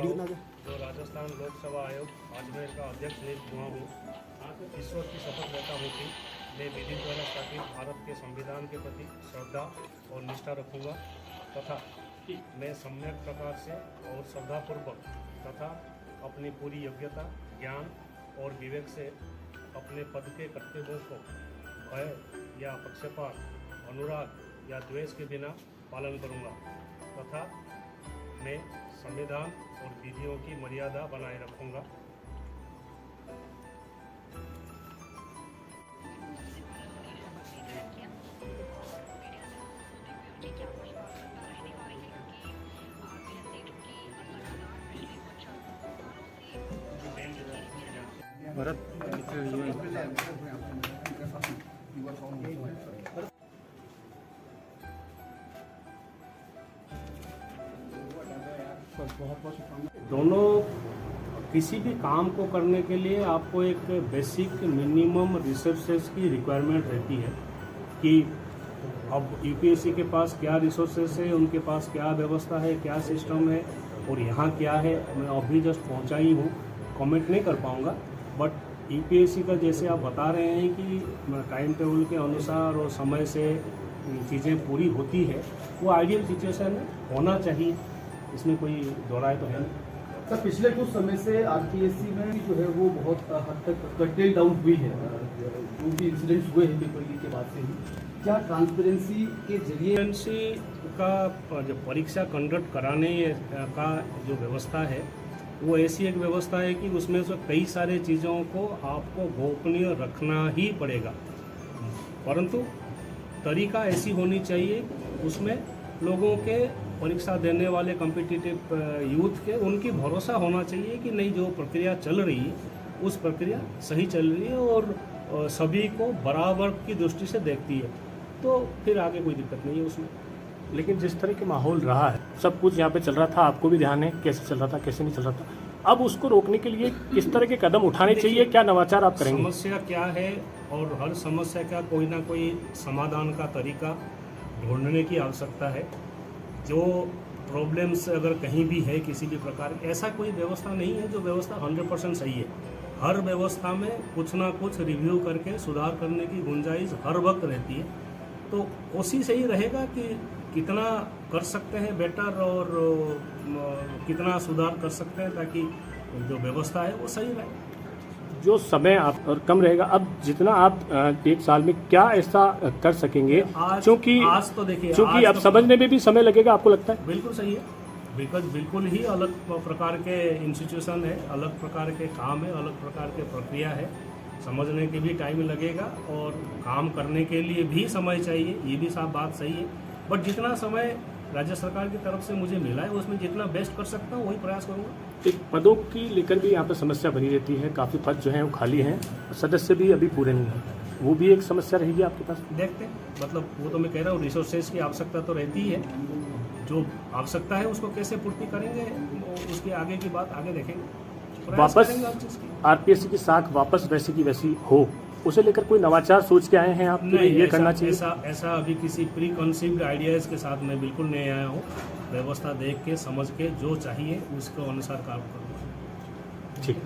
जो राजस्थान लोकसभा आयोग अजमेर का अध्यक्ष नियुक्त हुआ हूँ, ईश्वर की शपथ लेता हूँ कि मैं विधि द्वारा स्थापित भारत के संविधान के प्रति श्रद्धा और निष्ठा रखूँगा तथा मैं सम्यक प्रकार से और श्रद्धापूर्वक तथा अपनी पूरी योग्यता, ज्ञान और विवेक से अपने पद के कर्तव्यों को भय या पक्षपात, अनुराग या द्वेष के बिना पालन करूँगा तथा मैं संविधान और विधियों की मर्यादा बनाए रखूँगा। दोनों किसी भी काम को करने के लिए आपको एक बेसिक मिनिमम रिसोर्सेज की रिक्वायरमेंट रहती है कि अब यूपीएससी के पास क्या रिसोर्सेज है, उनके पास क्या व्यवस्था है, क्या सिस्टम है और यहाँ क्या है। मैं अभी जस्ट पहुँचा ही हूँ, कमेंट नहीं कर पाऊँगा, बट यूपीएससी का जैसे आप बता रहे हैं कि टाइम टेबल के अनुसार और समय से चीज़ें पूरी होती है, वो आइडियल सिचुएशन होना चाहिए, इसमें कोई दोहराए तो है नहीं। सर, पिछले कुछ समय से आरपीएससी में जो है वो बहुत हद तक कटेल डाउन हुई है, जो भी इंसिडेंट्स हुए हैं पेपर लीक के बाद से ही। क्या ट्रांसपेरेंसी के जरिए का जो परीक्षा कंडक्ट कराने का जो व्यवस्था है वो ऐसी एक व्यवस्था है कि उसमें से कई सारे चीज़ों को आपको गोपनीय रखना ही पड़ेगा, परंतु तरीका ऐसी होनी चाहिए उसमें लोगों के परीक्षा देने वाले कॉम्पिटिटिव यूथ के उनकी भरोसा होना चाहिए कि नहीं, जो प्रक्रिया चल रही है उस प्रक्रिया सही चल रही है और सभी को बराबर की दृष्टि से देखती है, तो फिर आगे कोई दिक्कत नहीं है उसमें। लेकिन जिस तरह के माहौल रहा है, सब कुछ यहाँ पे चल रहा था, आपको भी ध्यान है कैसे चल रहा था कैसे नहीं चल रहा था, अब उसको रोकने के लिए किस तरह के कदम उठाने चाहिए, क्या नवाचार आप करेंगे? समस्या क्या है और हर समस्या का कोई ना कोई समाधान का तरीका ढूंढने की आवश्यकता है। जो प्रॉब्लम्स अगर कहीं भी है किसी भी प्रकार, ऐसा कोई व्यवस्था नहीं है जो व्यवस्था 100% सही है। हर व्यवस्था में कुछ ना कुछ रिव्यू करके सुधार करने की गुंजाइश हर वक्त रहती है, तो कोशिश यही रहेगा कि कितना कर सकते हैं बेटर और कितना सुधार कर सकते हैं ताकि जो व्यवस्था है वो सही रहे। जो समय आप और कम रहेगा, अब जितना आप एक साल में क्या ऐसा कर सकेंगे, क्योंकि आज तो देखिए, क्योंकि अब समझने में भी समय लगेगा, आपको लगता है? बिल्कुल सही है, बिल्कुल ही अलग प्रकार के इंस्टीट्यूशन है, अलग प्रकार के काम है, अलग प्रकार के प्रक्रिया है, समझने के भी टाइम लगेगा और काम करने के लिए भी समय चाहिए, ये भी साफ बात सही है। बट जितना समय राज्य सरकार की तरफ से मुझे मिला है उसमें जितना बेस्ट कर सकता हूँ वही प्रयास करूँगा। एक पदों की लेकर भी यहाँ पर समस्या बनी रहती है, काफ़ी पद जो हैं वो खाली हैं, सदस्य भी अभी पूरे नहीं हैं, वो भी एक समस्या रहेगी आपके पास? देखते हैं, मतलब वो तो मैं कह रहा हूँ रिसोर्सेज की आवश्यकता तो रहती ही है, जो आवश्यकता है उसको कैसे पूर्ति करेंगे उसके आगे की बात आगे देखेंगे। वापस आरपीएससी की साख वापस वैसी की वैसी हो, उसे लेकर कोई नवाचार सोच के आए हैं आप? नहीं, ये करना चाहिए ऐसा अभी किसी प्री कंसीव्ड आइडियाज़ के साथ मैं बिल्कुल नहीं आया हूँ। व्यवस्था देख के समझ के जो चाहिए उसके अनुसार काम करूँगा। ठीक।